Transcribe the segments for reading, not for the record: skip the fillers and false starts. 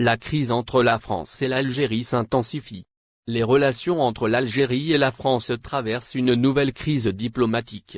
La crise entre la France et l'Algérie s'intensifie. Les relations entre l'Algérie et la France traversent une nouvelle crise diplomatique.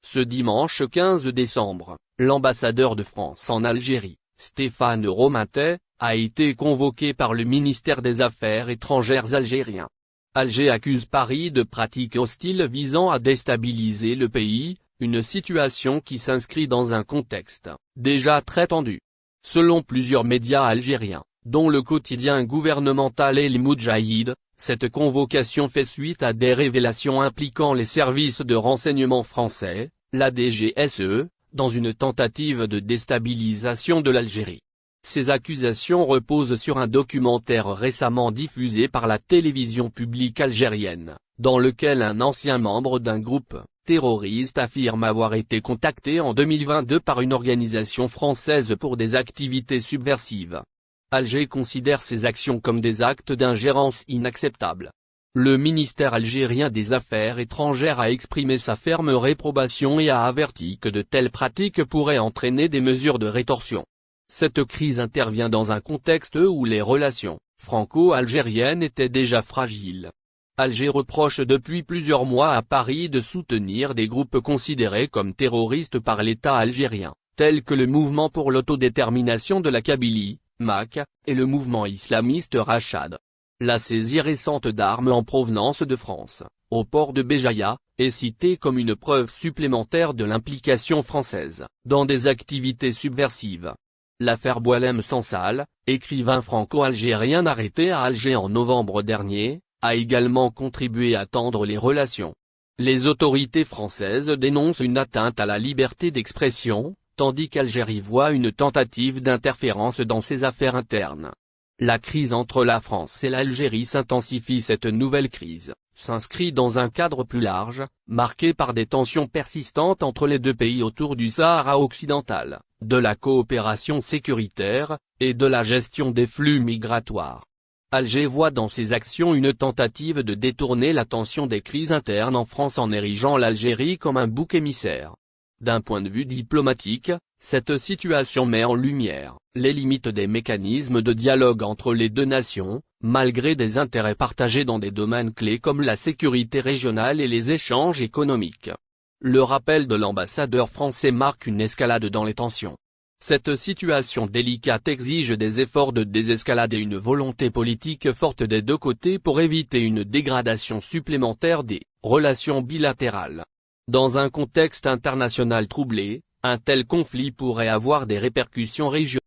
Ce dimanche 15 décembre, l'ambassadeur de France en Algérie, Stéphane Romaintet, a été convoqué par le ministère des Affaires étrangères algérien. Alger accuse Paris de pratiques hostiles visant à déstabiliser le pays, une situation qui s'inscrit dans un contexte déjà très tendu. Selon plusieurs médias algériens, dont le quotidien gouvernemental El Moudjahid, cette convocation fait suite à des révélations impliquant les services de renseignement français, la DGSE, dans une tentative de déstabilisation de l'Algérie. Ces accusations reposent sur un documentaire récemment diffusé par la télévision publique algérienne, dans lequel un ancien membre d'un groupe terroriste affirme avoir été contacté en 2022 par une organisation française pour des activités subversives. Alger considère ces actions comme des actes d'ingérence inacceptables. Le ministère algérien des Affaires étrangères a exprimé sa ferme réprobation et a averti que de telles pratiques pourraient entraîner des mesures de rétorsion. Cette crise intervient dans un contexte où les relations franco-algériennes étaient déjà fragiles. Alger reproche depuis plusieurs mois à Paris de soutenir des groupes considérés comme terroristes par l'État algérien, tels que le Mouvement pour l'autodétermination de la Kabylie, MAK, et le mouvement islamiste Rachad. La saisie récente d'armes en provenance de France, au port de Béjaïa, est citée comme une preuve supplémentaire de l'implication française dans des activités subversives. L'affaire Boualem Sansal, écrivain franco-algérien arrêté à Alger en novembre dernier, a également contribué à tendre les relations. Les autorités françaises dénoncent une atteinte à la liberté d'expression, tandis qu'Algérie voit une tentative d'interférence dans ses affaires internes. La crise entre la France et l'Algérie s'intensifie. Cette nouvelle crise s'inscrit dans un cadre plus large, marqué par des tensions persistantes entre les deux pays autour du Sahara occidental, de la coopération sécuritaire, et de la gestion des flux migratoires. Alger voit dans ces actions une tentative de détourner l'attention des crises internes en France en érigeant l'Algérie comme un bouc émissaire. D'un point de vue diplomatique, cette situation met en lumière les limites des mécanismes de dialogue entre les deux nations, malgré des intérêts partagés dans des domaines clés comme la sécurité régionale et les échanges économiques. Le rappel de l'ambassadeur français marque une escalade dans les tensions. Cette situation délicate exige des efforts de désescalade et une volonté politique forte des deux côtés pour éviter une dégradation supplémentaire des relations bilatérales. Dans un contexte international troublé, un tel conflit pourrait avoir des répercussions régionales.